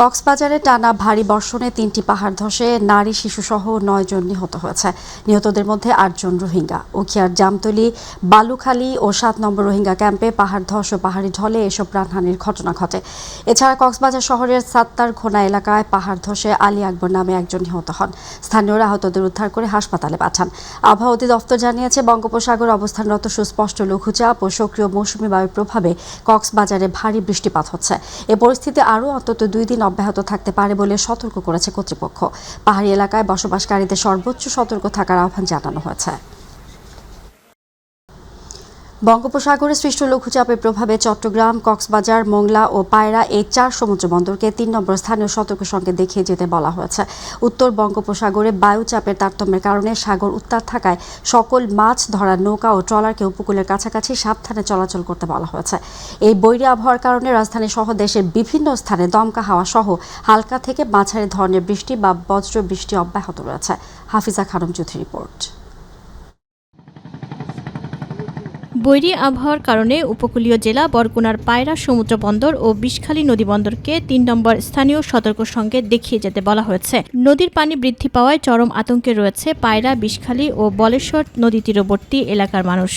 কক্সবাজারে টানা ভারী বর্ষণে ৩টি পাহাড় ধসে নারী শিশুসহ ৯ জন নিহত হয়েছে। নিহতদের মধ্যে ৮ জন রোহিঙ্গা। উখিয়ার জামতলী, বালুখালী ও ৭ নম্বর রোহিঙ্গা ক্যাম্পে পাহাড় ধস ও পাহাড়ি ঢলে এসব প্রাণহানির ঘটনা ঘটে। এছাড়া কক্সবাজার শহরের সাত্তারঘোনা এলাকায় পাহাড় ধসে আলী আকবর নামে একজন নিহত হন। স্থানীয়রা আহতদের উদ্ধার করে হাসপাতালে পাঠান। আবহাওয়া অধিদপ্তর জানিয়েছে, বঙ্গোপসাগর অবস্থানরত সুস্পষ্ট লঘুচাপ ও সক্রিয় মৌসুমী বায়ুর প্রভাবে কক্সবাজারে ভারী বৃষ্টিপাত হচ্ছে। এ পরিস্থিতি আরও অন্তত 2 দিন অব্যাহত থাকতে পারে বলে সতর্ক করেছে কর্তৃপক্ষ। পাহাড়ি এলাকায় বসবাসকারীদের সর্বোচ্চ সতর্ক থাকার আহ্বান জানানো হয়েছে। বঙ্গোপসাগরে সৃষ্ট লঘুচাপের প্রভাবে চট্টগ্রাম, কক্সবাজার, মোংলা ও পায়রা এই 4 সমুদ্র বন্দরকে 3 নম্বর স্থানীয় সতর্ক সংকেত দেখিয়ে যেতে বলা হয়েছে। উত্তর বঙ্গোপসাগরে বায়ুচাপের তারতম্যের কারণে সাগর উত্তাল থাকায় সকল মাছ ধরার নৌকা ও ট্রলারকে উপকূলের কাছাকাছি সাবধানে চলাচল করতে বলা হয়েছে। এই বৈরী আবহাওয়ার কারণে রাজধানী সহ দেশের বিভিন্ন স্থানে দমকা হাওয়া সহ হালকা থেকে মাঝারি ধরনের বৃষ্টি বা বজ্র বৃষ্টি অব্যাহত রয়েছে। হাফিজা খানম জুথি রিপোর্ট। বৈরী আবহাওয়ার কারণে উপকূলীয় জেলা বরগুনার পায়রা সমুদ্র বন্দর ও বিষখালী নদী বন্দরকে 3 নম্বর স্থানীয় সতর্ক সংকেত দেখিয়ে যেতে বলা হয়েছে। নদীর পানি বৃদ্ধি পাওয়ায় চরম আতঙ্কে রয়েছে পায়রা, বিষখালী ও বলেশ্বর নদী তীরবর্তী এলাকার মানুষ।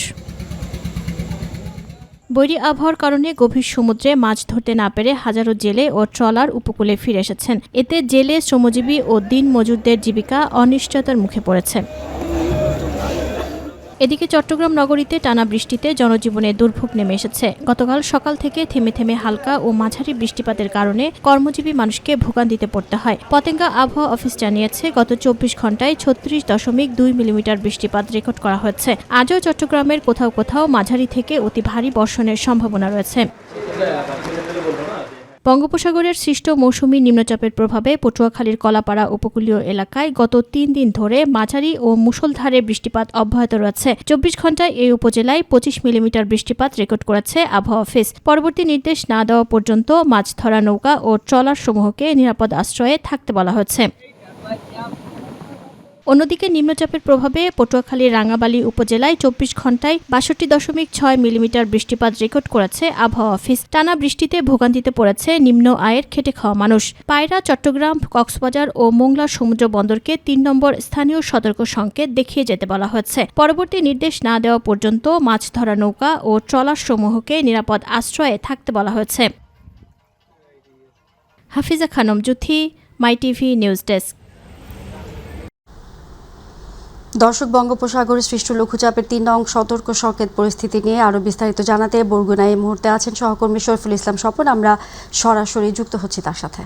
বৈরী আবহাওয়ার কারণে গভীর সমুদ্রে মাছ ধরতে না পেরে হাজারো জেলে ও ট্রলার উপকূলে ফিরে এসেছেন। এতে জেলে, শ্রমজীবী ও দিন মজুরদের জীবিকা অনিশ্চয়তার মুখে পড়েছে। এদিকে চট্টগ্রাম নগরীতে টানা বৃষ্টিতে জনজীবনে দুর্ভোগ নেমে এসেছে। গতকাল সকাল থেকে থেমে থেমে হালকা ও মাঝারি বৃষ্টিপাতের কারণে কর্মজীবী মানুষকে ভোগান্তিতে পড়তে হয়। পতেঙ্গা আবহাওয়া অফিস জানিয়েছে, গত 24 ঘন্টায় 36.2 মিলিমিটার বৃষ্টিপাত রেকর্ড করা হয়েছে। আজও চট্টগ্রামের কোথাও কোথাও মাঝারি থেকে অতি ভারী বর্ষণের সম্ভাবনা রয়েছে। বঙ্গোপসাগরের সৃষ্ট মৌসুমী নিম্নচাপের প্রভাবে পটুয়াখালীর কলাপাড়া উপকূলীয় এলাকায় গত 3 দিন ধরে মাঝারি ও মুষলধারে বৃষ্টিপাত অব্যাহত রয়েছে। 24 ঘন্টায় এই উপজেলায় 25 মিলিমিটার বৃষ্টিপাত রেকর্ড করেছে আবহাওয়া অফিস। পরবর্তী নির্দেশ না দেওয়া পর্যন্ত মাছ ধরা নৌকা ও ট্রলার সমূহকে নিরাপদ আশ্রয়ে থাকতে বলা হয়েছে। অন্যদিকে নিম্নচাপের প্রভাবে পটুয়াখালীর রাঙ্গাবালী উপজেলায় 24 ঘন্টায় 62.6 মিলিমিটার বৃষ্টিপাত রেকর্ড করেছে আবহাওয়া অফিস। টানা বৃষ্টিতে ভোগান্তিতে পড়েছে নিম্ন আয়ের খেটে খাওয়া মানুষ। পায়রা, চট্টগ্রাম, কক্সবাজার ও মোংলা সমুদ্র বন্দরকে 3 নম্বর স্থানীয় সতর্ক সংকেত দেখিয়ে যেতে বলা হয়েছে। পরবর্তী নির্দেশ না দেওয়া পর্যন্ত মাছ ধরা নৌকা ও ট্রলার সমূহকে নিরাপদ আশ্রয়ে থাকতে বলা হয়েছে। হাফিজা খানম জুথি, মাই টিভি নিউজ ডেস্ক। দর্শক, বঙ্গোপসাগরে সৃষ্ট লঘুচাপের 3 নং সতর্ক সংকেত পরিস্থিতি নিয়ে আরও বিস্তারিত জানাতে বরগুনায় এই মুহূর্তে আছেন সহকর্মী শরীফুল ইসলাম স্বপন। আমরা সরাসরি যুক্ত হচ্ছি তার সাথে।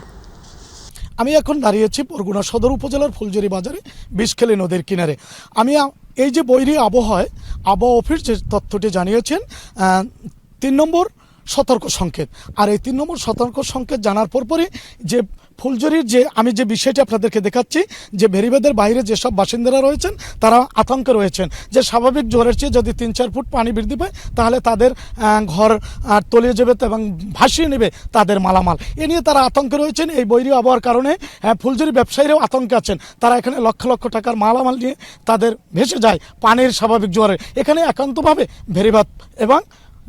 আমি এখন দাঁড়িয়েছি বরগুনা সদর উপজেলার ফুলজুরি বাজারে বিষখালী নদীর কিনারে। আমি এই যে বৈরী আবহাওয়া অফিস যে তথ্যটি জানিয়েছেন 3 নম্বর সতর্ক সংকেত, আর এই 3 নম্বর সতর্ক সংকেত জানার পরপরই যে ফুলজুরির আমি যে বিষয়টি আপনাদেরকে দেখাচ্ছি, যে ভেরিবাদের বাইরে যেসব বাসিন্দারা রয়েছেন তারা আতঙ্কে রয়েছেন যে স্বাভাবিক জোয়ারের চেয়ে যদি 3-4 ফুট পানি বৃদ্ধি পায় তাহলে তাদের ঘর তলিয়ে যাবে এবং ভাসিয়ে নেবে তাদের মালামাল। এ নিয়ে তারা আতঙ্কে রয়েছেন। এই বৈরী আবহাওয়ার কারণে ফুলজুরি ব্যবসায়ীরাও আতঙ্কে আছেন। তারা এখানে লক্ষ লক্ষ টাকার মালামাল নিয়ে তাদের ভেসে যায় পানির স্বাভাবিক জোয়ারে। এখানে একান্তভাবে ভেরিবাদ এবং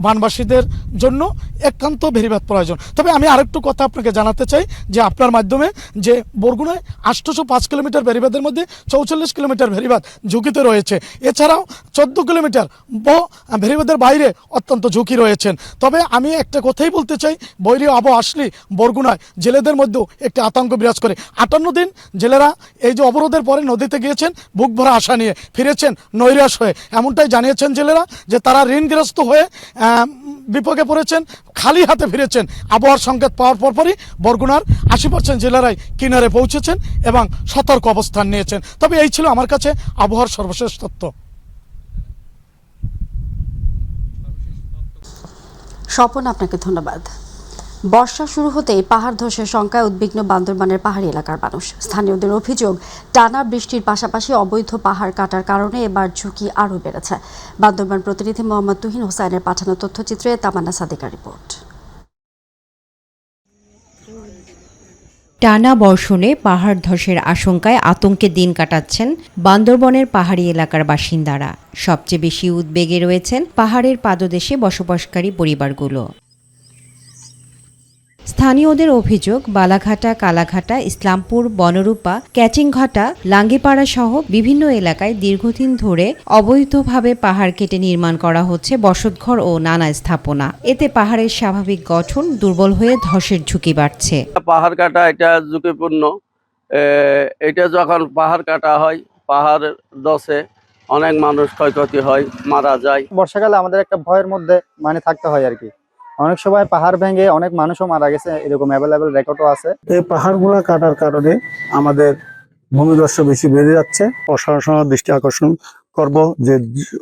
বানবাসীদের জন্য একান্ত ভেরিবাদ প্রয়োজন। তবে আমি আরেকটু কথা আপনাকে জানাতে চাই যে আপনার মাধ্যমে, যে বরগুনায় 805 কিলোমিটার ভেরিবাদের মধ্যে 44 কিলোমিটার ভেরিবাদ ঝুঁকিতে রয়েছে। এছাড়াও 14 কিলোমিটার ভেরিবাদের বাইরে অত্যন্ত ঝুঁকি রয়েছেন। তবে আমি একটা কথাই বলতে চাই, বৈরী আবহাওয়া আসলে বরগুনায় জেলেদের মধ্যেও একটি আতঙ্ক বিরাজ করে। 58 দিন জেলেরা এই যে অবরোধের পরে নদীতে গিয়েছেন বুক ভরা আশা নিয়ে, ফিরেছেন নৈরাশ হয়ে। এমনটাই জানিয়েছেন জেলেরা যে তারা ঋণগ্রস্ত হয়ে বিপদে পড়েছেন, খালি হাতে ফিরেছেন। আবহাওয়ার সংকেত পাওয়ার পরপরই বরগুনার 80% জেলারাই কিনারে পৌঁছেছেন এবং সতর্ক অবস্থান নিয়েছেন। তবে এই ছিল আমার কাছে আবহাওয়ার সর্বশেষ তথ্য। স্বপন, আপনাকে ধন্যবাদ। বর্ষা শুরু হতেই পাহাড় ধসের শঙ্কায় উদ্বিগ্ন বান্দরবানের পাহাড়ি এলাকার মানুষ। স্থানীয়দের অভিযোগ, টানা বৃষ্টির পাশাপাশি অবৈধ পাহাড় কাটার কারণে এবার ঝুঁকি আরও বেড়েছে। বান্দরবান প্রতিনিধি মোহাম্মদ তুহিন হোসাইনের পাঠানো তথ্যচিত্রে তামান্না সাদিকার রিপোর্ট। টানা বর্ষণে পাহাড় ধসের আশঙ্কায় আতঙ্কে দিন কাটাচ্ছেন বান্দরবনের পাহাড়ি এলাকার বাসিন্দারা। সবচেয়ে বেশি উদ্বেগে রয়েছেন পাহাড়ের পাদদেশে বসবাসকারী পরিবারগুলো। স্থানীয়দের অভিযোগ বালাঘাটা, কালাঘাটা, ইসলামপুর, বনরূপা, ক্যাচিংঘাটা, লাঙ্গিপাড়া সহ বিভিন্ন এলাকায় দীর্ঘদিন ধরে অবৈধভাবে পাহাড় কেটে নির্মাণ করা হচ্ছে বসতঘর ও নানা স্থাপনা। এতে পাহাড়ের স্বাভাবিক গঠন দুর্বল হয়ে ধসের ঝুঁকি বাড়ছে। পাহাড় কাটা এটা ঝুঁকিপূর্ণ। এটা যখন পাহাড় কাটা হয়, পাহাড় ধসে অনেক মানুষ ক্ষয়ক্ষতি হয়, মারা যায়। বর্ষাকালে আমাদের একটা ভয়ের মধ্যে থাকতে হয় আর কি। অনেক সময় পাহাড় ভেঙে অনেক মানুষও মারা গেছে, এরকম অ্যাভেলেবেল রেকর্ডও আছে। এই পাহাড়গুলা কাটার কারণে আমাদের ভূমিধস বেশি বেড়ে যাচ্ছে। প্রশাসনের দৃষ্টি আকর্ষণ করব যে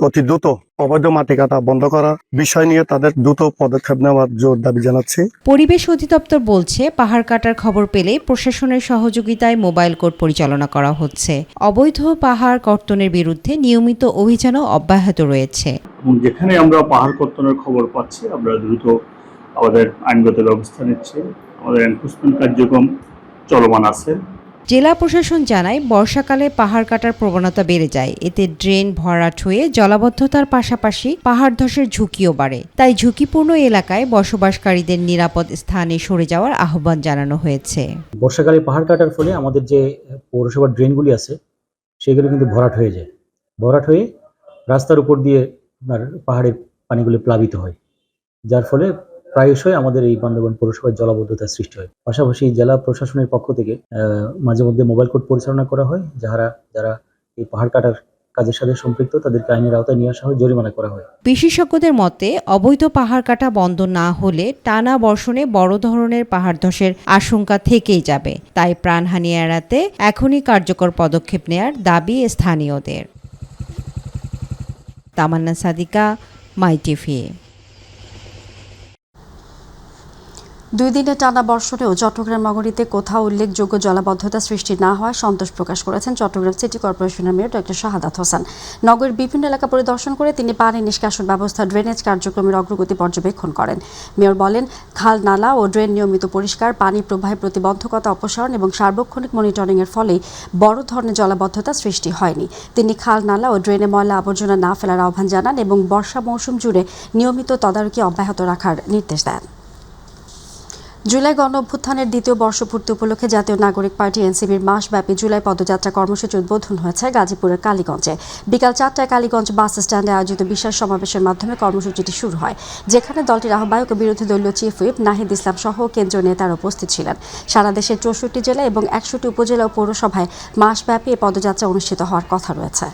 অতি দ্রুত অবৈধ মাটি কাটা বন্ধ করার বিষয় নিয়ে তাদের দ্রুত পদক্ষেপ নেওয়ার জোর দাবি জানাচ্ছি। পরিবেশ অধিদপ্তর বলছে, পাহাড় কাটার খবর পেলে প্রশাসনের সহযোগিতায় মোবাইল কোর্ট পরিচালনা করা হচ্ছে। অবৈধ পাহাড় কর্তনের বিরুদ্ধে নিয়মিত অভিযানও অব্যাহত রয়েছে। যেখানে আমরা পাহাড় কর্তনের খবর পাচ্ছি, আমরা দ্রুত আমাদের আইনগত ব্যবস্থা নিচ্ছি। আমাদের এনফোর্সমেন্ট কার্যক্রম চলমান আছে। জেলা প্রশাসন জানায়, বর্ষাকালে পাহাড় কাটার প্রবণতা বেড়ে যায়। এতে ড্রেন ভরাট হয়ে জলাবদ্ধতার পাশাপাশি পাহাড় ধসের ঝুঁকিও বাড়ে। তাই ঝুঁকিপূর্ণ এলাকায় বসবাসকারীদের নিরাপদ স্থানে সরে যাওয়ার আহ্বান জানানো হয়েছে। বর্ষাকালে পাহাড় কাটার ফলে আমাদের যে পৌরসভার ড্রেনগুলি আছে সেগুলো কিন্তু ভরাট হয়ে যায়। ভরাট হয়ে রাস্তার উপর দিয়ে আপনার পাহাড়ের পানিগুলি প্লাবিত হয়, যার ফলে প্রায়শই আমাদের এই বান্দরবান পৌরসভার জলাবদ্ধতার সৃষ্টি হয়। পাশাপাশি জেলা প্রশাসনের পক্ষ থেকে মাঝে মধ্যে মোবাইল কোর্ট পরিচালনা করা হয়। যারা এই পাহাড় কাটার কাজের সাথে সম্পৃক্ত তাদেরকে আইনের আওতায় নিয়ে আসা হয়, জরিমানা করা হয়। বিশেষজ্ঞদের মতে, অবৈধ পাহাড় কাটা বন্ধ না হলে টানা বর্ষণে বড় ধরনের পাহাড় ধসের আশঙ্কা থেকেই যাবে। তাই প্রাণহানি এড়াতে এখনই কার্যকর পদক্ষেপ নেয়ার দাবি স্থানীয়দের। তামান্না সাদিকা, মাই টিভি। 2 দিনে টানা বর্ষণেও চট্টগ্রাম নগরীতে কোথাও উল্লেখযোগ্য জলাবদ্ধতা সৃষ্টি না হওয়ায় সন্তোষ প্রকাশ করেছেন চট্টগ্রাম সিটি কর্পোরেশনের মেয়র ডক্টর শাহাদাত হোসেন। নগরের বিভিন্ন এলাকা পরিদর্শন করে তিনি পানি নিষ্কাশন ব্যবস্থা, ড্রেনেজ কার্যক্রমের অগ্রগতি পর্যবেক্ষণ করেন। মেয়র বলেন, খাল, নালা ও ড্রেন নিয়মিত পরিষ্কার, পানি প্রবাহের প্রতিবন্ধকতা অপসারণ এবং সার্বক্ষণিক মনিটরিংয়ের ফলেই বড় ধরনের জলাবদ্ধতা সৃষ্টি হয়নি। তিনি খাল, নালা ও ড্রেনে ময়লা আবর্জনা না ফেলার আহ্বান জানান এবং বর্ষা মৌসুম জুড়ে নিয়মিত তদারকি অব্যাহত রাখার নির্দেশ দেন। জুলাই গণঅভ্যুত্থানের দ্বিতীয় বর্ষপূর্তি উপলক্ষে জাতীয় নাগরিক পার্টি এনসিপির মাসব্যাপী জুলাই পদযাত্রা কর্মসূচি উদ্বোধন হয়েছে গাজীপুরের কালীগঞ্জে। বিকাল 4টায় কালীগঞ্জ বাস স্ট্যান্ডে আয়োজিত বিশাল সমাবেশের মাধ্যমে কর্মসূচিটি শুরু হয়, যেখানে দলটির আহ্বায়ক ও বিরোধী দলীয় চিফ হুইপ নাহিদ ইসলাম সহ কেন্দ্রীয় নেতারা উপস্থিত ছিলেন। সারা দেশের 64 জেলা এবং 61টি উপজেলা ও পৌরসভায় মাসব্যাপী এই পদযাত্রা অনুষ্ঠিত হওয়ার কথা রয়েছে।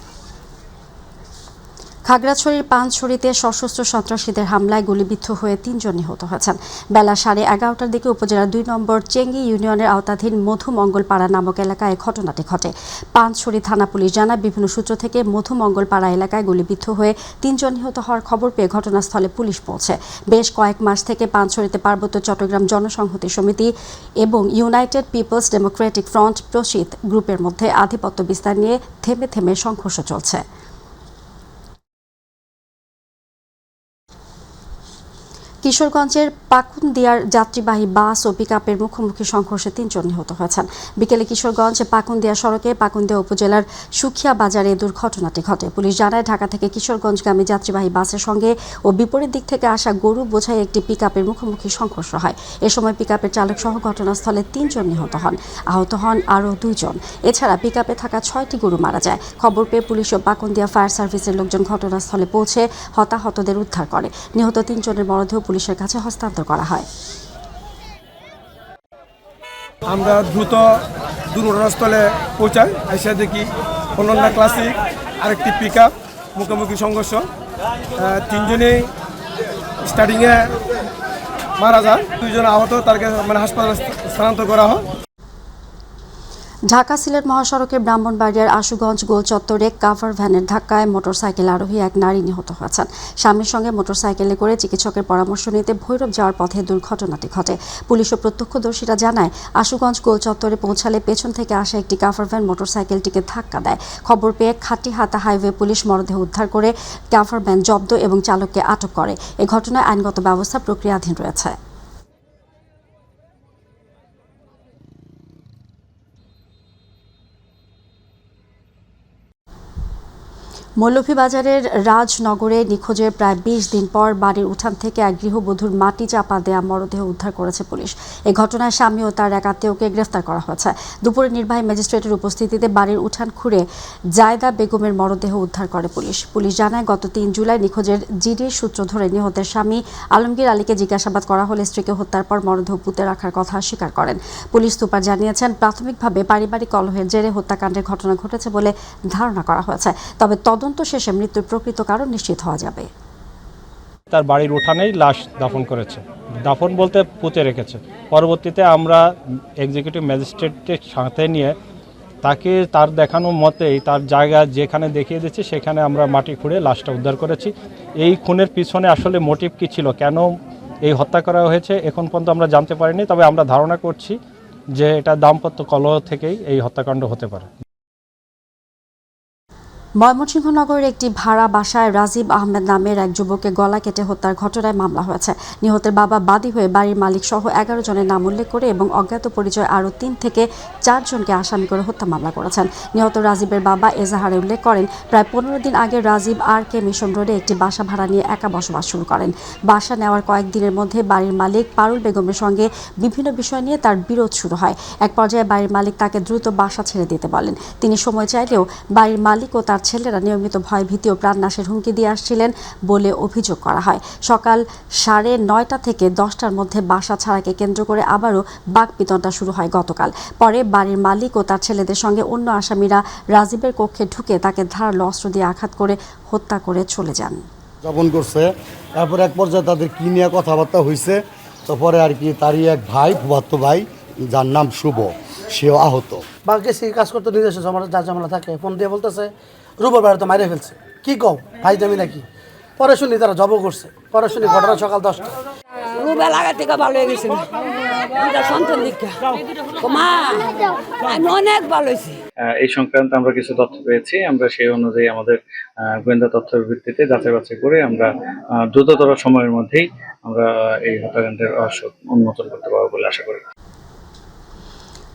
খাগড়াছড়ির পানছড়িতে সশস্ত্র সন্ত্রাসীদের হামলায় গুলিবিদ্ধ হয়ে 3 জন নিহত হয়েছেন। বেলা 11:30টার দিকে উপজেলার 2 নম্বর চেঙ্গি ইউনিয়নের আওতাধীন মধুমঙ্গলপাড়া নামক এলাকায় ঘটনাটি ঘটে। পানছড়ি থানা পুলিশ জানায়, বিভিন্ন সূত্র থেকে মধুমঙ্গলপাড়া এলাকায় গুলিবিদ্ধ হয়ে 3 জন নিহত হওয়ার খবর পেয়ে ঘটনাস্থলে পুলিশ পৌঁছে। বেশ কয়েক মাস থেকে পানছড়িতে পার্বত্য চট্টগ্রাম জনসংহতি সমিতি এবং United Peoples Democratic Front Prasit গ্রুপের মধ্যে আধিপত্য বিস্তার নিয়ে থেমে থেমে সংঘর্ষ চলছে। কিশোরগঞ্জের পাকুন্দিয়ার যাত্রীবাহী বাস ও পিকআপের মুখোমুখি সংঘর্ষে 3 জন নিহত হয়েছেন। বিকেলে কিশোরগঞ্জ পাকুন্দিয়া সড়কে পাকুন্দিয়া উপজেলার সুখিয়া বাজারে দুর্ঘটনাটি ঘটে। পুলিশ জানায়, ঢাকা থেকে কিশোরগঞ্জগামী যাত্রীবাহী বাসের সঙ্গে ও বিপরীত দিক থেকে আসা গরু বোঝাই একটি পিকআপের মুখোমুখি সংঘর্ষ হয়। এ সময় পিকআপের চালক সহ ঘটনাস্থলে 3 জন নিহত হন। আহত হন আরও 2 জন। এছাড়া পিকআপে থাকা 6টি গরু মারা যায়। খবর পেয়ে পুলিশ ও পাকুন্দিয়া ফায়ার সার্ভিসের লোকজন ঘটনাস্থলে পৌঁছে হতাহতদের উদ্ধার করে। নিহত 3 জনের মরদেহ পুলিশের কাছে হস্তান্তর করা হয়। আমরা দ্রুত দুর্ঘটনাস্থলে পৌঁছাই, এসে দেখি অনন্যা ক্লাসিক আরেকটি পিকআপ মুখোমুখি সংঘর্ষ। 3 জনেই স্টার্টিংয়ে মারা যায়, 2 জন আহত, তাকে হাসপাতালে স্থানান্তর করা হয়। ঢাকা সিলেট মহাসড়কের ব্রাহ্মণবাড়িয়ার আশুগঞ্জ গোল চত্বরে কাভার ভ্যানের ধাক্কায় মোটরসাইকেল আরোহী এক নারী নিহত হয়েছেন। স্বামীর সঙ্গে মোটরসাইকেলে করে চিকিৎসকের পরামর্শ নিতে ভৈরব যাওয়ার পথে দুর্ঘটনাটি ঘটে। পুলিশ ও প্রত্যক্ষদর্শীরা জানায়, আশুগঞ্জ গোল চত্বরে পৌঁছালে পেছন থেকে আসা একটি কাভার ভ্যান মোটরসাইকেলটিকে ধাক্কা দেয়। খবর পেয়ে খাটিহাতা হাইওয়ে পুলিশ মরদেহ উদ্ধার করে কাভার ভ্যান জব্দ এবং চালককে আটক করে। এ ঘটনায় আইনগত ব্যবস্থা প্রক্রিয়াধীন রয়েছে। মৌলভীবাজারের রাজনগরে নিখোঁজের প্রায় ২০ দিন পর বাড়ির উঠান থেকে এক গৃহবধূর মাটি চাপা দেয়া মরদেহ উদ্ধার করেছে পুলিশ। এই ঘটনায় স্বামী ও তার এক আত্মীয়কে গ্রেফতার করা হয়েছে। দুপুরে নির্বাহী ম্যাজিস্ট্রেটের উপস্থিতিতে বাড়ির উঠান খুঁড়ে জায়দা বেগমের মরদেহ উদ্ধার করে পুলিশ। পুলিশ জানায়, গত ৩ জুলাই নিখোঁজের জিডির সূত্র ধরে নিহতের স্বামী আলমগীর আলীকে জিজ্ঞাসাবাদ করা হলে স্ত্রীকে হত্যার পর মরদেহ পুঁতে রাখার কথা স্বীকার করেন। পুলিশ সুপার জানিয়েছেন, প্রাথমিকভাবে পারিবারিক কলহের জেরে হত্যাকাণ্ডের ঘটনা ঘটেছে বলে ধারণা করা হয়েছে। তবে তদন্ত শেষে মৃত্যুর প্রকৃত কারণ নিশ্চিত হওয়া যাবে। তার বাড়ির উঠানেই লাশ দাফন করেছে, দাফন বলতে পুঁতে রেখেছে। পরবর্তীতে আমরা এক্সিকিউটিভ ম্যাজিস্ট্রেটের সাথে নিয়ে তাকে তার দেখানো মতেই তার জায়গা যেখানে দেখিয়ে দিচ্ছে সেখানে আমরা মাটি খুঁড়ে লাশটা উদ্ধার করেছি। এই খুনের পিছনে আসলে মোটিভ কী ছিল, কেন এই হত্যা করা হয়েছে এখন পর্যন্ত আমরা জানতে পারিনি। তবে আমরা ধারণা করছি যে এটা দাম্পত্য কলহ থেকেই এই হত্যাকাণ্ড হতে পারে। ময়মনসিংহ নগরের একটি ভাড়া বাসায় রাজীব আহমেদ নামের এক যুবককে গলা কেটে হত্যার ঘটনায় মামলা হয়েছে। নিহতের বাবা বাদী হয়ে বাড়ির মালিক সহ 11 জনের নাম উল্লেখ করে এবং অজ্ঞাত পরিচয় আরও 3 থেকে 4 জনকে আসামি করে হত্যা মামলা করেছেন। নিহত রাজীবের বাবা এজাহারে উল্লেখ করেন, প্রায় 15 দিন আগে রাজীব RK মিশন রোডে একটি বাসা ভাড়া নিয়ে একা বসবাস শুরু করেন। বাসা নেওয়ার কয়েকদিনের মধ্যে বাড়ির মালিক পারুল বেগমের সঙ্গে বিভিন্ন বিষয় নিয়ে তার বিরোধ শুরু হয়। এক পর্যায়ে বাড়ির মালিক তাকে দ্রুত বাসা ছেড়ে দিতে বলেন। তিনি সময় চাইলেও বাড়ির মালিক ও তার ছেলেরা নিয়মিত ভয় ভীতি ও প্রাণনাশের হুমকি দিয়ে আসছিলেন বলে অভিযোগ করা হয়। সকাল 9:30 থেকে 10টার মধ্যে বাসা ছাড়াকে কেন্দ্র করে আবারও বাকবিতণ্ডা শুরু হয় গতকাল। পরে বাড়ির মালিক ও তার ছেলেদের সঙ্গে অন্য আসামিরা রাজীবের কক্ষে ঢুকে তাকে ধারালো অস্ত্র দিয়ে আঘাত করে হত্যা করে চলে যান। যাপন করছে, তারপর এক পর্যায়ে তাদের কি নিয়ে কথাবার্তা হয়েছে, তারপরে আর কি তারই এক ভাই, ফুফাতো ভাই, যার নাম শুভ, সেও আহত। বাকি কাজ করতে নির্দেশ যা ঝামেলা থাকে ফোন দিয়ে বলতেছে রুবের বাইরে তো মাইরে ফেলছে, কি কও ভাই জামি নাকি। পরে শুনি তারা জব করছে, পরে শুনি ঘটনা সকাল 10টা। রুবেল আগা থেকে ভালো হয়ে গেছে, সন্তান দীক্ষা মা আমি অনেক ভালো হয়েছি। এই সংক্রান্তে আমরা কিছু তথ্য পেয়েছি, আমরা সেই অনুযায়ী আমাদের গোয়েন্দা তথ্যের ভিত্তিতে যাচাই বাছাই করে আমরা দ্রুততর সময়ের মধ্যেই আমরা এই হত্যাকাণ্ডের রহস্য উন্মোচন করতে পারবো বলে আশা করি।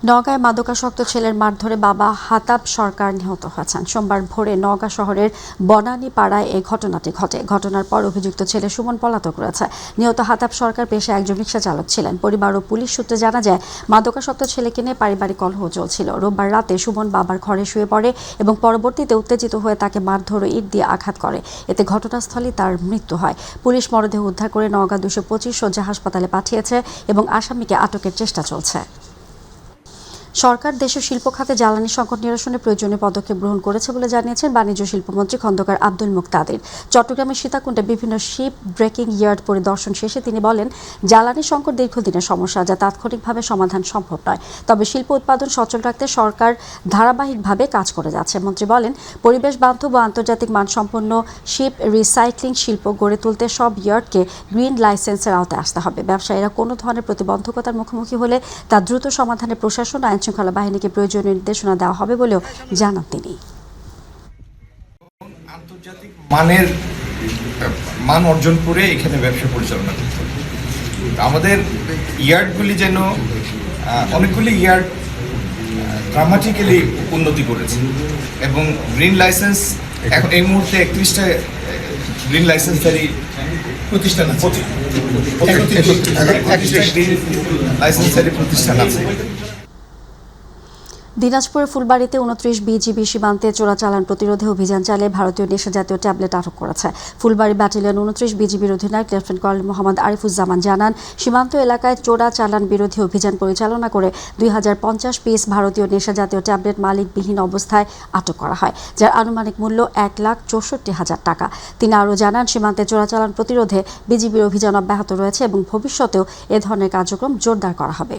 নওগাঁয় মাদকাসক্ত ছেলের মারধরে বাবা হাতাব সরকার নিহত হয়েছেন। সোমবার ভোরে নওগাঁ শহরের বনানী পাড়ায় এই ঘটনাটি ঘটে। ঘটনার পর অভিযুক্ত ছেলে সুমন পলাতক রয়েছে। নিহত হাতাব সরকার পেশায় একজন রিকশা চালক ছিলেন। পরিবার ও পুলিশ সূত্রে জানা যায়, মাদকাসক্ত ছেলেকে নিয়ে পারিবারিক কলহ চলছিল। রোববার রাতে সুমন বাবার ঘরে শুয়ে পড়ে এবং পরবর্তীতে উত্তেজিত হয়ে তাকে মারধর ও ইট দিয়ে আঘাত করে। এতে ঘটনাস্থলেই তার মৃত্যু হয়। পুলিশ মরদেহ উদ্ধার করে নওগাঁ 225 শয্যা হাসপাতালে পাঠিয়েছে এবং আসামিকে আটকের চেষ্টা চলছে। সরকার দেশের শিল্প খাতে জ্বালানি সংকট নিরসনে প্রয়োজনীয় পদক্ষেপ গ্রহণ করেছে বলে জানিয়েছেন বাণিজ্য শিল্পমন্ত্রী খন্দকার আব্দুল মুকতাদির। চট্টগ্রামের সীতাকুণ্ডে বিভিন্ন শিপ ব্রেকিং ইয়ার্ড পরিদর্শন শেষে তিনি বলেন, জ্বালানি সংকট দীর্ঘদিনের সমস্যা, যা তাৎক্ষণিকভাবে সমাধান সম্ভব নয়। তবে শিল্প উৎপাদন সচল রাখতে সরকার ধারাবাহিকভাবে কাজ করে যাচ্ছে। মন্ত্রী বলেন, পরিবেশ বান্ধব ও আন্তর্জাতিক মানসম্পন্ন শিপ রিসাইক্লিং শিল্প গড়ে তুলতে সব ইয়ার্ডকে গ্রিন লাইসেন্সের আওতায় আসতে হবে। ব্যবসায়ীরা কোনো ধরনের প্রতিবন্ধকতার মুখোমুখি হলে তা দ্রুত সমাধানে প্রশাসন আইন শৃঙ্খলা বাহিনীকে প্রয়োজনীয় নির্দেশনা দেওয়া হবে বলেও জানান তিনি। আন্তর্জাতিক মানের মান অর্জন করে এখানে ব্যবসা পরিচালনা করতে হবে। আমাদের ইয়ার্ডগুলি যেন অনেকগুলি ইয়ার্ড ড্রামাটিক্যালি উন্নতি করেছে এবং গ্রিন লাইসেন্স এখন এই মুহূর্তে 31টা গ্রিন লাইসেন্সধারী প্রতিষ্ঠান আছে, লাইসেন্সধারী প্রতিষ্ঠান আছে। দিনাজপুরের ফুলবাড়িতে 29 বিজিবি সীমান্তে চোরাচালান প্রতিরোধে অভিযান চালিয়ে ভারতীয় নেশাজাতীয় ট্যাবলেট আটক করেছে। ফুলবাড়ি ব্যাটালিয়ন 29 বিজিবির অধিনায়ক লেফটেন্যান্ট কর্নেল মোহাম্মদ আরিফুজ্জামান জানান, সীমান্ত এলাকায় চোরাচালান বিরোধী অভিযান পরিচালনা করে 2050 পিস ভারতীয় নেশাজাতীয় ট্যাবলেট মালিকবিহীন অবস্থায় আটক করা হয়, যার আনুমানিক মূল্য 1,64,000 টাকা। তিনি আরও জানান, সীমান্তে চোরাচালান প্রতিরোধে বিজিবির অভিযান অব্যাহত রয়েছে এবং ভবিষ্যতেও এ ধরনের কার্যক্রম জোরদার করা হবে।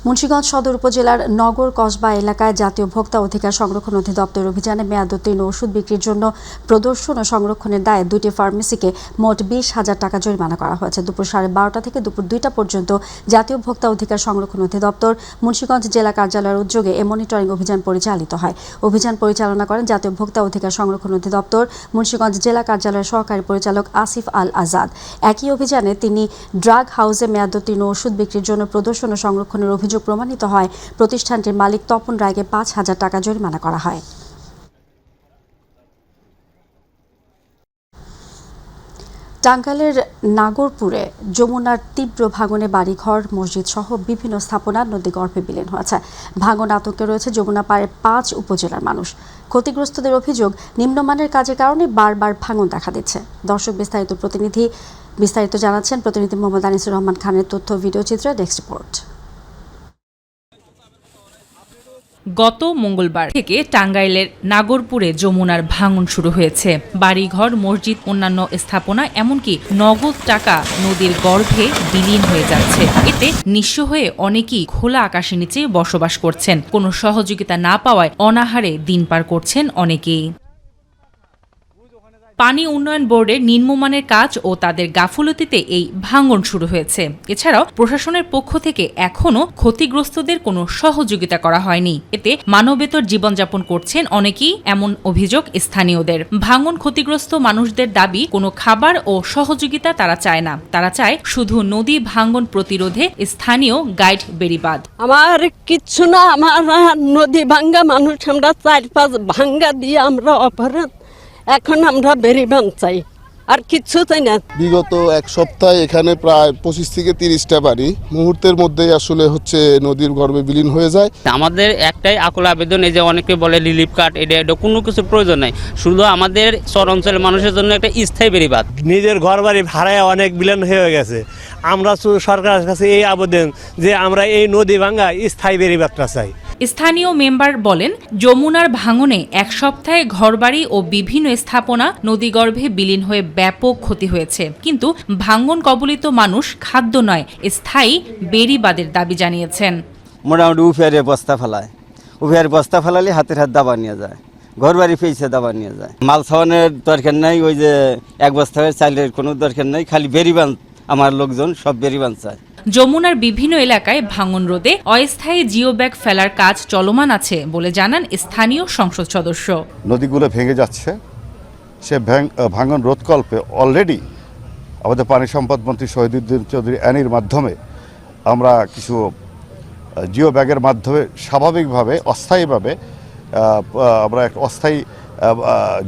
মুন্সিগঞ্জ সদর উপজেলার নগর কসবা এলাকায় জাতীয় ভোক্তা অধিকার সংরক্ষণ অধিদপ্তর অভিযানে মেয়াদোত্তীর্ণ ওষুধ বিক্রির জন্য প্রদর্শন ও সংরক্ষণের দায়ে 2টি ফার্মেসিকে মোট 20,000 টাকা জরিমানা করা হয়েছে। দুপুর 12:30 থেকে দুপুর 2টা পর্যন্ত জাতীয় ভোক্তা অধিকার সংরক্ষণ অধিদপ্তর মুন্সিগঞ্জ জেলা কার্যালয়ের উদ্যোগে এ মনিটরিং অভিযান পরিচালিত হয়। অভিযান পরিচালনা করেন জাতীয় ভোক্তা অধিকার সংরক্ষণ অধিদপ্তর মুন্সিগঞ্জ জেলা কার্যালয়ের সহকারী পরিচালক আসিফ আল আজাদ। একই অভিযানে তিনি ড্রাগ হাউসে মেয়াদোত্তীর্ণ ওষুধ বিক্রির জন্য প্রদর্শন ও সংরক্ষণের অভিযোগ অভিযোগ প্রমাণিত হয় প্রতিষ্ঠানটির মালিক তপন রায়কে 5,000 টাকা জরিমানা করা হয়। টাঙ্গাইলের নাগরপুরে যমুনার তীব্র ভাঙনে বাড়িঘর, মসজিদ সহ বিভিন্ন স্থাপনা নদীগর্ভে বিলীন হয়েছে। ভাঙন আতঙ্কে রয়েছে যমুনা পাড়ের 5 উপজেলার মানুষ। ক্ষতিগ্রস্তদের অভিযোগ, নিম্নমানের কাজের কারণে বারবার ভাঙন দেখা দিচ্ছে। দর্শক বিস্তারিত জানাচ্ছেন প্রতিনিধি মোহাম্মদ আনিসুর রহমান খানের তথ্য ভিডিও চিত্রে ডেস্ক রিপোর্ট। গত মঙ্গলবার থেকে টাঙ্গাইলের নাগরপুরে যমুনার ভাঙন শুরু হয়েছে। বাড়িঘর, মসজিদ, অন্যান্য স্থাপনা এমনকি নগদ টাকা নদীর গর্ভে বিলীন হয়ে যাচ্ছে। এতে নিঃস্ব হয়ে অনেকেই খোলা আকাশের নিচে বসবাস করছেন। কোনো সহযোগিতা না পাওয়ায় অনাহারে দিন পার করছেন অনেকেই। পানি উন্নয়ন বোর্ডের নিম্নমানের কাজ ও তাদের গাফলতিতে এই ভাঙন শুরু হয়েছে। এছাড়াও প্রশাসনের পক্ষ থেকে এখনও ক্ষতিগ্রস্তদের কোনো সহযোগিতা করা হয়নি। এতে মানবেতর জীবনযাপন করছেন অনেকেই, এমন অভিযোগ স্থানীয়দের। ভাঙন ক্ষতিগ্রস্ত মানুষদের দাবি, কোনো খাবার ও সহযোগিতা তারা চায় না। তারা চায় শুধু নদী ভাঙন প্রতিরোধে স্থানীয় গাইড বেড়িবাঁধ। আমার কিচ্ছু না, আমার নদী ভাঙ্গা মানুষ, আমরা 4-5 ভাঙ্গা দিয়ে আমরা অপরাধ, এখন আমরা বেরিবান চাই, আর কিচ্ছু চাই না। বিগত এক সপ্তাহে এখানে প্রায় 25 থেকে 30টা বাড়ি মুহূর্তের মধ্যে আসলে নদীর গর্ভে বিলীন হয়ে যায়। আমাদের একটাই আকুল আবেদন, এই যে অনেকে বলে রিলিফ কার্ড, এটা কোনো কিছুর প্রয়োজন নাই, শুধু আমাদের চর অঞ্চলের মানুষের জন্য একটা স্থায়ী বেড়িবাঁধ। নিজের ঘর বাড়ি ভাড়ায় অনেক বিলীন হয়ে গেছে। আমরা সরকারের কাছে এই আবেদন যে আমরা এই নদী ভাঙ্গা স্থায়ী বেড়িবাঁধটা চাই। স্থানীয় মেম্বার বলেন, যমুনার ভাঙনে এক সপ্তাহে ঘরবাড়ি ও বিভিন্ন স্থাপনা নদীগর্ভে বিলীন হয়ে ব্যাপক ক্ষতি হয়েছে। কিন্তু ভাঙন কবলিত মানুষ খাদ্য নয়, স্থায়ী বেড়িবাঁধের দাবি জানিয়েছেন। মোটামুটি উফিয়ারে বস্তা ফেলালে হাতের হাত দাবা নিয়ে যায়, ঘরবাড়ি পেয়েছে দাবা নিয়ে যায়। মাল ছাওয়ানোর দরকার নাই, ওই যে এক বস্তা চাইলের কোনো দরকার নাই, খালি বেড়িবাঁধ আমার লোকজন সব বেড়িবাঁধ চায়। যমুনার বিভিন্ন এলাকায় ভাঙন রোধে অস্থায়ী জিও ব্যাগ ফেলার কাজ চলমান আছে বলে জানান স্থানীয় সংসদ সদস্য। নদীগুলো ভেঙে যাচ্ছে, সে ভাঙন রোধকল্পে অলরেডি আমাদের পানি সম্পদ মন্ত্রী শহীদুদ্দিন চৌধুরী অ্যানির মাধ্যমে আমরা কিছু জিও ব্যাগের মাধ্যমে স্বাভাবিকভাবে অস্থায়ীভাবে আমরা একটা অস্থায়ী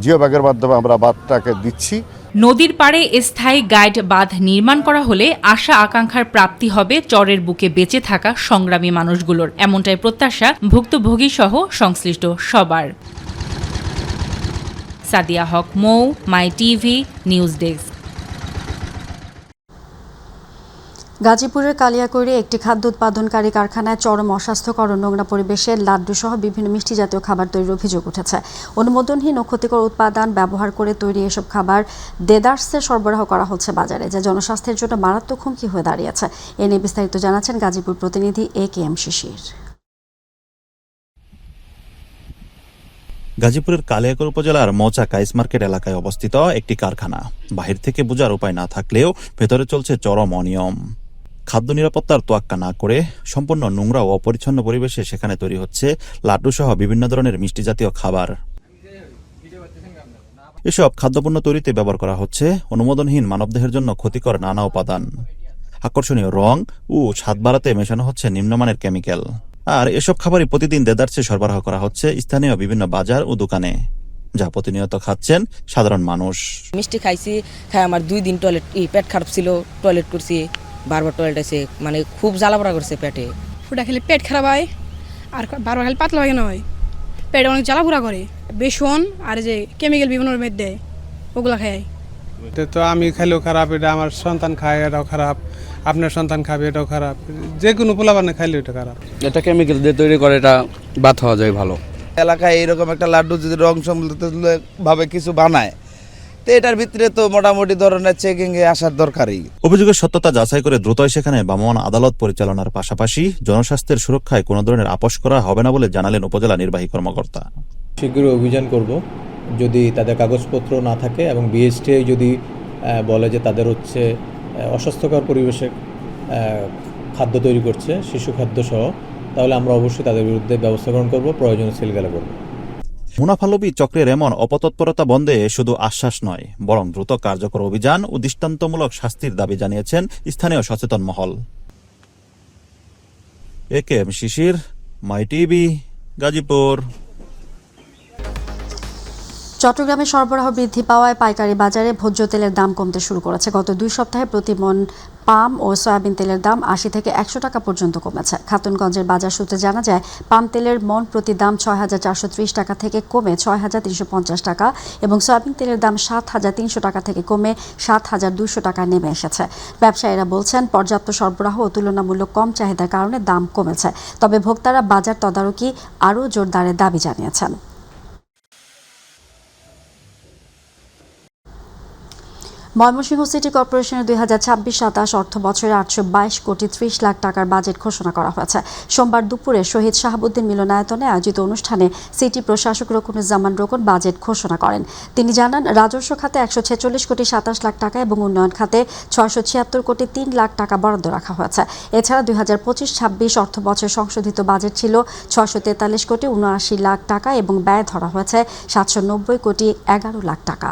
জিও ব্যাগের মাধ্যমে আমরা বাঁধটাকে দিচ্ছি। নদীর পাড়ে স্থায়ী গাইড বাঁধ নির্মাণ করা হলে আশা আকাঙ্ক্ষার প্রাপ্তি হবে চরের বুকে বেঁচে থাকা সংগ্রামী মানুষগুলোর, এমনটাই প্রত্যাশা ভুক্তভোগী সহ সংশ্লিষ্ট সবার। সাদিয়া হক মৌ, মাই টিভি, নিউজ ডেস্ক। গাজীপুরের কালিয়াকৈরে একটি খাদ্য উৎপাদনকারী কারখানায় চরম অস্বাস্থ্যকর ও নোংরা পরিবেশে লাড্ডু সহ বিভিন্ন মিষ্টি জাতীয় খাবার তৈরির অভিযোগ উঠেছে। অনুমোদনহীন ও ক্ষতিকর উৎপাদন ব্যবহার করে তৈরি এসব খাবার দেদার্সে সরবরাহ করা হচ্ছে বাজারে, যা জনস্বাস্থ্যের জন্য মারাত্মক হুমকি হয়ে দাঁড়িয়েছে। এ নিয়ে বিস্তারিত জানাচ্ছেন গাজীপুর প্রতিনিধি AKM শিশির। গাজীপুরের কালিয়াকৈর উপজেলার মৌচা কাইস মার্কেট এলাকায় অবস্থিত একটি কারখানা। বাহির থেকে বোঝার উপায় না থাকলেও ভেতরে চলছে চরম অনিয়ম। খাদ্য নিরাপত্তার তোয়াক্কা না করে সম্পূর্ণ নোংরা ও অপরিচ্ছন্ন পরিবেশে সেখানে তৈরি হচ্ছে লাড্ডু সহ বিভিন্ন ধরনের মিষ্টি জাতীয় খাবার। এসব খাদ্যপণ্য তৈরিতে ব্যবহার করা হচ্ছে অনুমোদনহীন মানবদেহের জন্য ক্ষতিকর নানা উপাদান। আকর্ষণীয় রং ও স্বাদ বাড়াতে মেশানো হচ্ছে নিম্নমানের কেমিক্যাল। আর এসব খাবারই প্রতিদিন দেদার্সে সরবরাহ করা হচ্ছে স্থানীয় বিভিন্ন বাজার ও দোকানে, যা প্রতিনিয়ত খাচ্ছেন সাধারণ মানুষ। মিষ্টি খাইছি, খাই আমার 2 দিন পেট খারাপ ছিল, টয়লেট করছি, বারবার টয়লেট আছে, মানে খুব জ্বালাপোড়া করছে পেটে। ফুটা খেলে পেট খারাপ হয়, আর বারবার খেলে পাতলা পায়খানা হয়, পেটে অনেক জ্বালাপোড়া করে। বেসন আর যে কেমিক্যাল বিভিন্ন মেদ দেয়, ওগুলা খায়। এটা তো আমি খাইলেও খারাপ, এটা আমার সন্তান খায় এটাও খারাপ, আপনার সন্তান খাবে এটাও খারাপ, যে কোনো পোলাপানে খাইলে এটা খারাপ। এটা কেমিক্যাল দিয়ে তৈরি করে, এটা বাদ হওয়া যায় ভালো। এলাকায় এইরকম একটা লাড্ডু যদি রং ভাবে কিছু বানায়, তো এটার ভিতরে তো মোটামুটি ধরনের চেকিং এ আসার দরকারই। অভিযোগের সত্যতা যাচাই করে দ্রুতই সেখানে ভ্রাম্যমাণ আদালত পরিচালনার পাশাপাশি জনস্বাস্থ্যের সুরক্ষায় কোনো ধরনের আপোষ করা হবে না বলে জানালেন উপজেলা নির্বাহী কর্মকর্তা। শীঘ্রই অভিযান করব, যদি তাদের কাগজপত্র না থাকে এবং বিএসটিআই যদি বলে যে তাদের হচ্ছে অস্বাস্থ্যকর পরিবেশে খাদ্য তৈরি করছে, শিশু খাদ্য সহ, তাহলে আমরা অবশ্যই তাদের বিরুদ্ধে ব্যবস্থা গ্রহণ করব, প্রয়োজনে সিলগালা করব। মুনাফালোভী চক্রের এমন অপতৎপরতা বন্ধে শুধু আশ্বাস নয়, বরং দ্রুত কার্যকর অভিযান ও দৃষ্টান্তমূলক শাস্তির দাবি জানিয়েছেন স্থানীয় সচেতন মহল। একেএম শিশির, মাই টিভি, গাজীপুর। চট্টগ্রামে সরবরাহ বৃদ্ধি পাওয়ায় পাইকারি বাজারে ভোজ্য তেলের দাম কমতে শুরু করেছে। গত 2 সপ্তাহে প্রতি মণ পাম ও সয়াবিন তেলের দাম 80 থেকে 100 টাকা পর্যন্ত কমেছে। খাতুনগঞ্জের বাজার সূত্রে জানা যায়, পাম তেলের মণ প্রতি দাম 6,430 টাকা থেকে কমে 6,350 টাকা এবং সয়াবিন তেলের দাম 7,300 টাকা থেকে কমে 7,200 টাকা নেমে এসেছে। ব্যবসায়ীরা বলছেন, পর্যাপ্ত সরবরাহ ও তুলনামূলক কম চাহিদার কারণে দাম কমেছে। তবে ভোক্তারা বাজার তদারকি আরও জোরদারের দাবি জানিয়েছেন। ময়মনসিংহ সিটি কর্পোরেশনের 2026-27 অর্থ বছরে 822 কোটি 30 লাখ টাকার বাজেট ঘোষণা করা হয়েছে। সোমবার দুপুরে শহীদ শাহাবুদ্দিন মিলনায়তনে আয়োজিত অনুষ্ঠানে সিটি প্রশাসক রকুনুজ্জামান রোকন বাজেট ঘোষণা করেন। তিনি জানান, রাজস্ব খাতে 146 কোটি 27 লাখ টাকা এবং উন্নয়ন খাতে 676 কোটি 3 লাখ টাকা বরাদ্দ রাখা হয়েছে। এছাড়া 2025-26 অর্থ বছর সংশোধিত বাজেট ছিল 643 কোটি 79 লাখ টাকা এবং ব্যয় ধরা হয়েছে 790 কোটি 11 লাখ টাকা।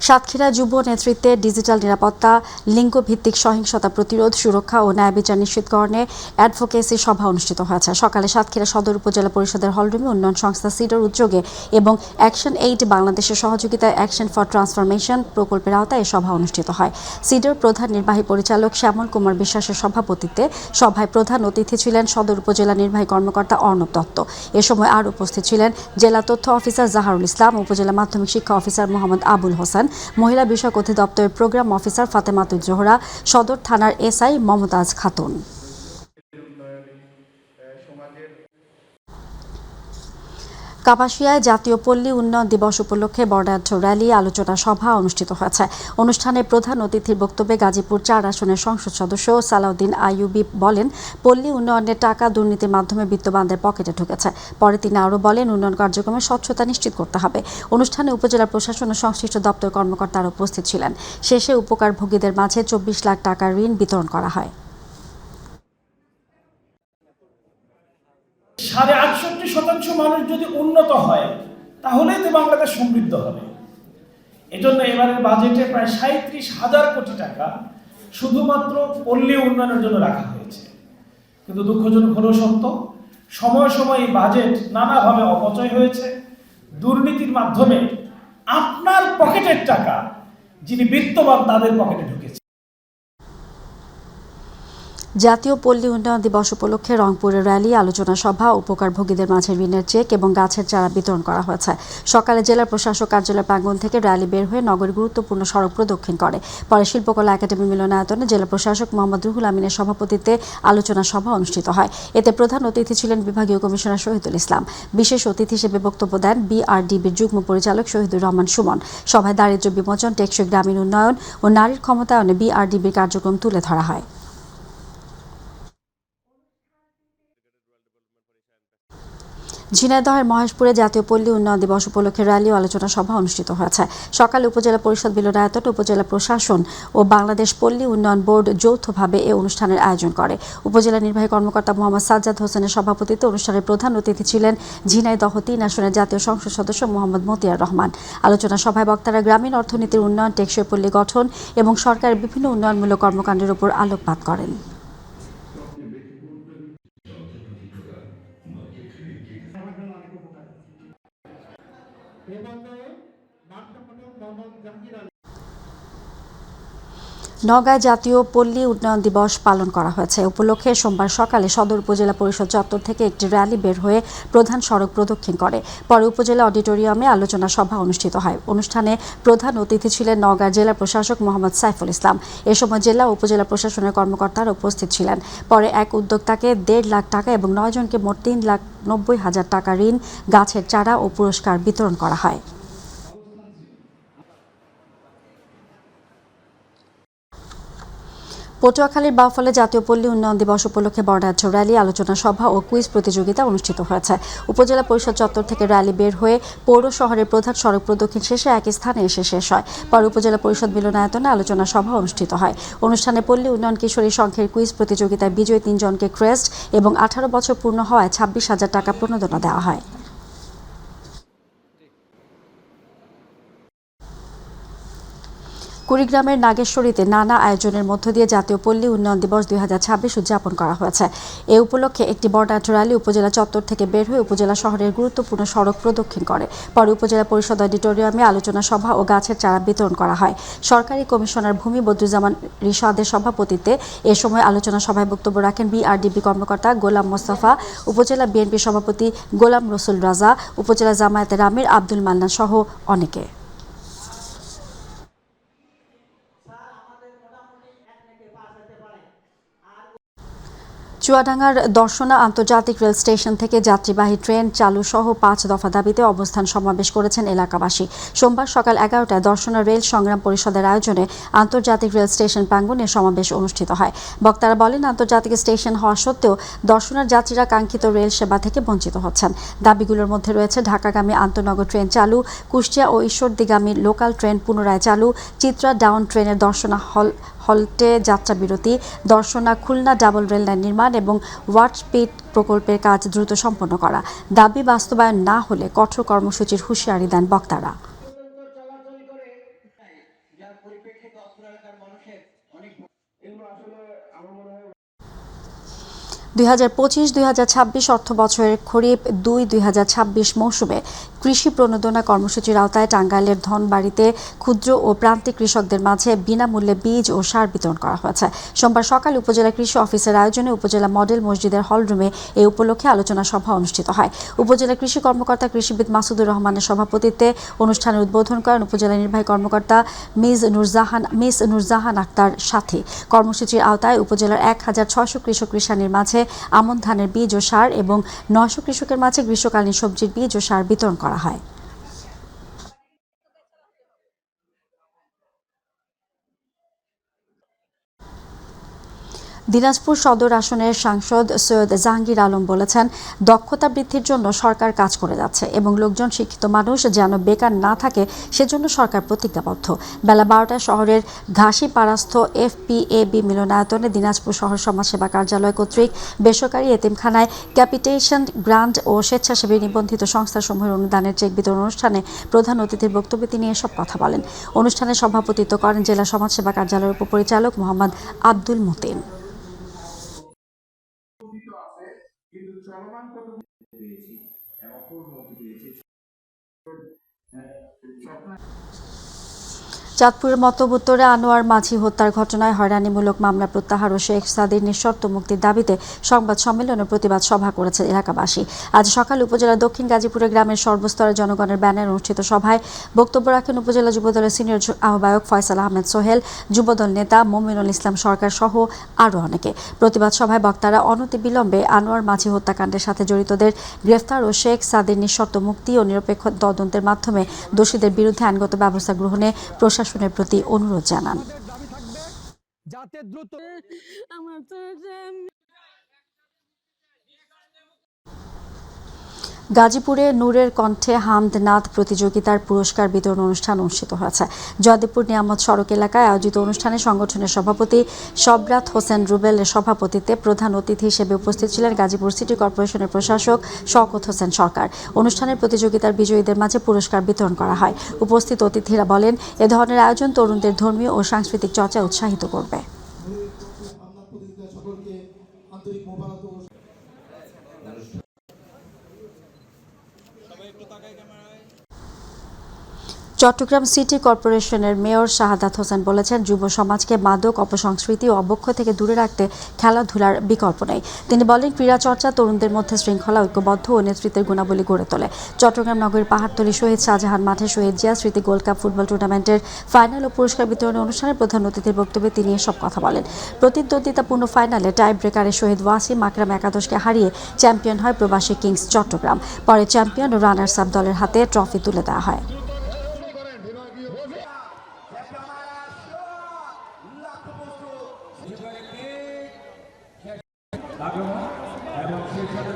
সাতক্ষীরা যুব নেতৃত্বে ডিজিটাল নিরাপত্তা, লিঙ্গভিত্তিক সহিংসতা প্রতিরোধ, সুরক্ষা ও ন্যায় বিচার নিশ্চিতকরণে অ্যাডভোকেসি সভা অনুষ্ঠিত হয়েছে। সকালে সাতক্ষীরা সদর উপজেলা পরিষদের হলরুমে উন্নয়ন সংস্থা সিডার উদ্যোগে এবং অ্যাকশন এইড বাংলাদেশের সহযোগিতায় অ্যাকশন ফর ট্রান্সফরমেশন প্রকল্পের আওতায় সভা অনুষ্ঠিত হয়। সিডার প্রধান নির্বাহী পরিচালক শ্যামল কুমার বিশ্বাসের সভাপতিত্বে সভায় প্রধান অতিথি ছিলেন সদর উপজেলা নির্বাহী কর্মকর্তা অর্ণব দত্ত। এ সময় আর উপস্থিত ছিলেন জেলা তথ্য অফিসার জাহারুল ইসলাম, উপজেলা মাধ্যমিক শিক্ষা অফিসার মোহাম্মদ আবুল হোসেন, মহিলা বিষয়ক অধিদপ্তরের প্রোগ্রাম অফিসার ফাতেমাতুজ জোহরা, সদর থানার এসআই মমতাজ খাতুন। কাপাসিয়ায় জাতীয় পল্লী উন্নয়ন দিবস উপলক্ষে বর্ণাঢ্য র্যালি, আলোচনা সভা অনুষ্ঠিত হয়েছে। অনুষ্ঠানে প্রধান অতিথির বক্তব্যে গাজীপুর 4 আসনের সংসদ সদস্য সালাউদ্দিন আইয়ুবী বলেন, পল্লী উন্নয়নের টাকা দুর্নীতির মাধ্যমে বিত্তবানদের পকেটে ঢুকেছে। পরে তিনি আরও বলেন, উন্নয়ন কার্যক্রমে স্বচ্ছতা নিশ্চিত করতে হবে। অনুষ্ঠানে উপজেলা প্রশাসন ও সংশ্লিষ্ট দপ্তর কর্মকর্তারা উপস্থিত ছিলেন। শেষে উপকারভোগীদের মাঝে 24 লাখ টাকার ঋণ বিতরণ করা হয়। 68% মানুষ যদি উন্নত হয় তাহলেই তো বাংলাদেশ সমৃদ্ধ হবে। এজন্য এবারের বাজেটে প্রায় 37,000 কোটি টাকা শুধুমাত্র পল্লী উন্নয়নের জন্য রাখা হয়েছে। কিন্তু দুঃখজনক হলেও সত্য, সময় সময় এই বাজেট নানাভাবে অপচয় হয়েছে। দুর্নীতির মাধ্যমে আপনার পকেটের টাকা যিনি বিত্তবান তাদের পকেটে ঢুকেছে। জাতীয় পল্লী উন্নয়ন দিবস উপলক্ষে রংপুরে র্যালি, আলোচনা সভা, উপকারভোগীদের মাঝে ঋণের চেক এবং গাছের চারা বিতরণ করা হয়েছে। সকালে জেলা প্রশাসক কার্যালয় প্রাঙ্গণ থেকে র্যালি বের হয়ে নগরীর গুরুত্বপূর্ণ সড়ক প্রদক্ষিণ করে। পরে শিল্পকলা একাডেমি মিলনায়তনে জেলা প্রশাসক মোহাম্মদ রুহুল আমিনের সভাপতিত্বে আলোচনা সভা অনুষ্ঠিত হয়। এতে প্রধান অতিথি ছিলেন বিভাগীয় কমিশনার শহীদুল ইসলাম। বিশেষ অতিথি হিসেবে বক্তব্য দেন বিআরডিবির যুগ্ম পরিচালক শহীদুর রহমান সুমন। সভায় দারিদ্র্য বিমোচন, টেকসই গ্রামীণ উন্নয়ন ও নারীর ক্ষমতায়নে বিআরডিবির কার্যক্রম তুলে ধরা হয়। ঝিনাইদহের মহেশপুরে জাতীয় পল্লী উন্নয়ন দিবস উপলক্ষে র্যালি ও আলোচনা সভা অনুষ্ঠিত হয়েছে। সকালে উপজেলা পরিষদ মিলনায়তনে উপজেলা প্রশাসন ও বাংলাদেশ পল্লী উন্নয়ন বোর্ড যৌথভাবে এ অনুষ্ঠানের আয়োজন করে। উপজেলা নির্বাহী কর্মকর্তা মোহাম্মদ সাজ্জাদ হোসেনের সভাপতিত্বে অনুষ্ঠানের প্রধান অতিথি ছিলেন ঝিনাইদহ 3 আসনের জাতীয় সংসদ সদস্য মোহাম্মদ মতিয়ার রহমান। আলোচনা সভায় বক্তারা গ্রামীণ অর্থনীতির উন্নয়ন, টেকসই পল্লী গঠন এবং সরকারের বিভিন্ন উন্নয়নমূলক কর্মকাণ্ডের উপর আলোকপাত করেন। নওগাঁয় জাতীয় পল্লী উন্নয়ন দিবস পালন করা হয়েছে। উপলক্ষে সোমবার সকালে সদর উপজেলা পরিষদ চত্বর থেকে একটি র্যালি বের হয়ে প্রধান সড়ক প্রদক্ষিণ করে। পরে উপজেলা অডিটোরিয়ামে আলোচনা সভা অনুষ্ঠিত হয়। অনুষ্ঠানে প্রধান অতিথি ছিলেন নওগাঁ জেলা প্রশাসক মোহাম্মদ সাইফুল ইসলাম। এ সময় জেলা ও উপজেলা প্রশাসনের কর্মকর্তারা উপস্থিত ছিলেন। পরে এক উদ্যোক্তাকে 1.5 লাখ টাকা এবং 9 জনকে মোট 3,90,000 টাকা ঋণ, গাছের চারা ও পুরস্কার বিতরণ করা হয়। পটুয়াখালীর বাউফলে জাতীয় পল্লী উন্নয়ন দিবস উপলক্ষে বর্ণাঢ্য র্যালি, আলোচনা সভা ও কুইজ প্রতিযোগিতা অনুষ্ঠিত হয়েছে। উপজেলা পরিষদ চত্বর থেকে র্যালি বের হয়ে পৌর শহরের প্রধান সড়ক প্রদক্ষিণ শেষে একই স্থানে এসে শেষ হয়। পরে উপজেলা পরিষদ মিলনায়তনে আলোচনা সভা অনুষ্ঠিত হয়। অনুষ্ঠানে পল্লী উন্নয়ন কিশোরী সংঘের কুইজ প্রতিযোগিতায় বিজয়ী 3 জনকে ক্রেস্ট এবং 18 বছর পূর্ণ হওয়ায় 26,000 টাকা প্রণোদনা দেওয়া হয়। কুড়িগ্রামের নাগেশ্বরীতে নানা আয়োজনের মধ্য দিয়ে জাতীয় পল্লী উন্নয়ন দিবস 2026 উদযাপন করা হয়েছে। এ উপলক্ষে একটি বর্ণাঢ্য র্যালি উপজেলা চত্বর থেকে বের হয়ে উপজেলা শহরের গুরুত্বপূর্ণ সড়ক প্রদক্ষিণ করে। পরে উপজেলা পরিষদ অডিটোরিয়ামে আলোচনা সভা ও গাছের চারা বিতরণ করা হয়। সরকারি কমিশনার ভূমি বদরুজ্জামান রিশাদের সভাপতিত্বে এ সময় আলোচনা সভায় বক্তব্য রাখেন বিআরডিবি কর্মকর্তা গোলাম মোস্তফা, উপজেলা বিএনপি সভাপতি গোলাম রসুল রাজা, উপজেলা জামায়াতের আমির আব্দুল মান্নান সহ অনেকে। চুয়াডাঙ্গার দর্শনা আন্তর্জাতিক রেল স্টেশন থেকে যাত্রীবাহী ট্রেন চালু সহ ৫ দফা দাবিতে অবস্থান সমাবেশ করেছেন এলাকাবাসী। সোমবার সকাল 11টায় দর্শনা রেল সংগ্রাম পরিষদের আয়োজনে আন্তর্জাতিক রেল স্টেশন প্রাঙ্গণে সমাবেশ অনুষ্ঠিত হয়। বক্তারা বলেন, আন্তর্জাতিক স্টেশন হওয়া সত্ত্বেও দর্শনার যাত্রীরা কাঙ্ক্ষিত রেল সেবা থেকে বঞ্চিত হচ্ছেন। দাবিগুলোর মধ্যে রয়েছে ঢাকাগামী আন্তনগর ট্রেন চালু, কুষ্টিয়া ও ঈশ্বরদীগামী লোকাল ট্রেন পুনরায় চালু, চিত্রা ডাউন ট্রেনের দর্শনা হল্টে যাত্রা বিরতি, Darshana Khulna double rail line নির্মাণ এবং ওয়াটপিট প্রকল্পের কাজ দ্রুত সম্পন্ন করা। দাবি বাস্তবায়ন না হলে কঠোর কর্মসূচির হুঁশিয়ারি দেন বক্তারা। 2025-2026 অর্থ বছরের খরিফ 2-2026 মৌসুমে কৃষি প্রণোদনা কর্মসূচির আওতায় টাঙ্গাইলের ধনবাড়িতে ক্ষুদ্র ও প্রান্তিক কৃষকদের মাঝে বিনামূল্যে বীজ ও সার বিতরণ করা হয়েছে। সোমবার সকালে উপজেলা কৃষি অফিসের আয়োজনে উপজেলা মডেল মসজিদের হলরুমে এই উপলক্ষে আলোচনা সভা অনুষ্ঠিত হয়। উপজেলা কৃষি কর্মকর্তা কৃষিবিদ মাসুদুর রহমানের সভাপতিত্বে অনুষ্ঠানের উদ্বোধন করেন উপজেলা নির্বাহী কর্মকর্তা মিস নুরজাহান আক্তার সাথী। কর্মসূচির আওতায় উপজেলার 1600 কৃষক কৃষানীর মাঝে আমন ধানের বীজ ও সার এবং 900 কৃষকের মাঝে গ্রীষ্মকালীন সবজির বীজ ও সার বিতরণ করা হয়। দিনাজপুর সদর আসনের সাংসদ সৈয়দ জাহাঙ্গীর আলম বলেছেন, দক্ষতা বৃদ্ধির জন্য সরকার কাজ করে যাচ্ছে এবং লোকজন শিক্ষিত মানুষ যেন বেকার না থাকে সেজন্য সরকার প্রতিজ্ঞাবদ্ধ। বেলা 12টায় শহরের ঘাসিপাড়াস্থ FPAB মিলনায়তনে দিনাজপুর শহর সমাজসেবা কার্যালয় কর্তৃক বেসরকারি এতিমখানায় ক্যাপিটেশন গ্রান্ট ও স্বেচ্ছাসেবী নিবন্ধিত সংস্থাসমূহের অনুদানের চেক বিতরণ অনুষ্ঠানে প্রধান অতিথির বক্তব্যে তিনি এসব কথা বলেন। অনুষ্ঠানে সভাপতিত্ব করেন জেলা সমাজসেবা কার্যালয়ের উপপরিচালক মোহাম্মদ আব্দুল মতিন। চাঁদপুরের মতবুত্তরে আনোয়ার মাঝি হত্যার ঘটনায় হয়রানিমূলক মামলা প্রত্যাহার ও শেখ সাদির নিঃশর্ত মুক্তির দাবিতে সংবাদ সম্মেলন ও প্রতিবাদ সভা করেছে এলাকাবাসী। আজ সকালে উপজেলার দক্ষিণ গাজীপুরে গ্রামের সর্বস্তরের জনগণের ব্যানার অনুষ্ঠিত সভায় বক্তব্য রাখেন উপজেলা যুবদলের সিনিয়র আহ্বায়ক ফয়সাল আহমেদ সোহেল, যুবদল নেতা মোমিনুল ইসলাম সরকার সহ আরও অনেকে। প্রতিবাদ সভায় বক্তারা অনতিবিলম্বে আনোয়ার মাঝি হত্যাকাণ্ডের সাথে জড়িতদের গ্রেফতার ও শেখ সাদির নিঃশর্ত মুক্তি ও নিরপেক্ষ তদন্তের মাধ্যমে দোষীদের বিরুদ্ধে আইনগত ব্যবস্থা গ্রহণে প্রশাসনের প্রতি অনুরোধ জানান। গাজীপুরে নূরের কণ্ঠে হামদ নাদ প্রতিযোগিতার পুরস্কার বিতরণ অনুষ্ঠান অনুষ্ঠিত হয়েছে। জয়দেবপুর নিয়ামত সড়ক এলাকায় আয়োজিত অনুষ্ঠানে সংগঠনের সভাপতি সবরাত হোসেন রুবেলের সভাপতিত্বে প্রধান অতিথি হিসেবে উপস্থিত ছিলেন গাজীপুর সিটি কর্পোরেশনের প্রশাসক শওকত হোসেন সরকার। অনুষ্ঠানের প্রতিযোগিতার বিজয়ীদের মাঝে পুরস্কার বিতরণ করা হয়। উপস্থিত অতিথিরা বলেন, এ ধরনের আয়োজন তরুণদের ধর্মীয় ও সাংস্কৃতিক চর্চা উৎসাহিত করবে। চট্টগ্রাম সিটি কর্পোরেশনের মেয়র শাহাদাত হোসেন বলেছেন, যুব সমাজকে মাদক, অপসংস্কৃতি ও অবক্ষ থেকে দূরে রাখতে খেলাধুলার বিকল্প নেই। তিনি বলেন, ক্রীড়া চর্চা তরুণদের মধ্যে শৃঙ্খলা, ঐক্যবদ্ধ ও নেতৃত্বের গুণাবলী গড়ে তোলে। চট্টগ্রাম নগরীর পাহাড়তলী শহীদ শাহজাহান মাঠে শহীদ জিয়া স্মৃতি গোল্ড কাপ ফুটবল টুর্নামেন্টের ফাইনাল ও পুরস্কার বিতরণী অনুষ্ঠানে প্রধান অতিথির বক্তব্যে তিনি এসব কথা বলেন। প্রতিদ্বন্দ্বিতাপূর্ণ ফাইনালে টাই ব্রেকারে শহীদ ওয়াসিম আকরাম একাদশকে হারিয়ে চ্যাম্পিয়ন হয় প্রবাসী কিংস চট্টগ্রাম। পরে চ্যাম্পিয়ন ও রানার্স আপ দলের হাতে ট্রফি তুলে দেওয়া হয়। এবং সেই সাথে